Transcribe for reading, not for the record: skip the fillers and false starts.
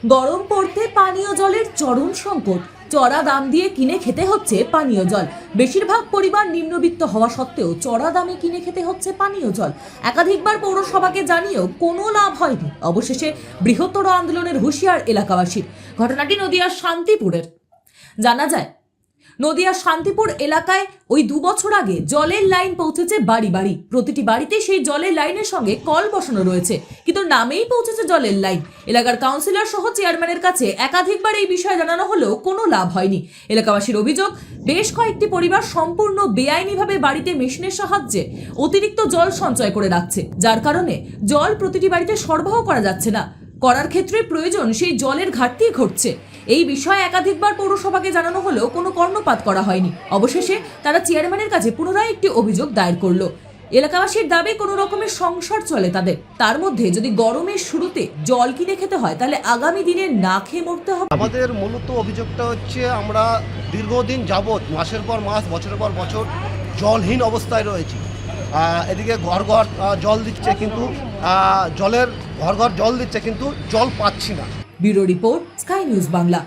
গরম পড়তে পানীয় জলের চরম সংকট। চড়া দাম দিয়ে কিনে খেতে হচ্ছে পানীয় জল। বেশিরভাগ পরিবার নিম্নবিত্ত হওয়া সত্ত্বেও চড়া দামে কিনে খেতে হচ্ছে পানীয় জল। একাধিকবার পৌরসভাকে জানিয়েও কোনো লাভ হয়নি। অবশেষে বৃহত্তর আন্দোলনের হুঁশিয়ার এলাকাবাসীর। ঘটনাটি নদিয়ার শান্তিপুরের। জানা যায়, নদিয়ার শান্তিপুর এলাকায় ওই 2 বছর আগে জলের লাইন পৌঁছেছে বাড়ি বাড়ি। প্রতিটি বাড়িতে সেই জলের লাইনের সঙ্গে কল বসানো রয়েছে, কিন্তু নামেই পৌঁছেছে জলের লাইন। এলাকার কাউন্সিলর সহ চেয়ারম্যানের কাছে একাধিকবার এই বিষয়ে জানানো হলেও কোনো লাভ হয়নি। এলাকাবাসীর অভিযোগ, বেশ কয়েকটি পরিবার সম্পূর্ণ বেআইনিভাবে বাড়িতে মেশিনের সাহায্যে অতিরিক্ত জল সঞ্চয় করে রাখছে, যার কারণে জল প্রতিটি বাড়িতে সরবরাহ করা যাচ্ছে না। করার ক্ষেত্রে প্রয়োজন সেই জলের ঘাটতি ঘটছে। এই বিষয়ে একাধিকবার পৌরসভাকে জানানো হলেও কোনো কর্ণপাত করা হয়নি। অবশেষে তারা চেয়ারম্যানের কাছে পুনরায় একটি অভিযোগ দায়ের করলো। এলাকাবাসীর দাবি, কোনো রকমের সংসার চলে তাদের, তার মধ্যে যদি গরমের শুরুতে জল কিনে খেতে হয় তাহলে আগামী দিনে না খেয়ে মরতে হবে। আমাদের মূলত অভিযোগটা হচ্ছে, আমরা দীর্ঘদিন যাবৎ মাসের পর মাস, বছরের পর বছর জলহীন অবস্থায় রয়েছি। এদিকে ঘর ঘর জল দিচ্ছে, কিন্তু ঘর ঘর জল দিচ্ছে, কিন্তু জল পাচ্ছি না। Bureau report, sky news Bangla.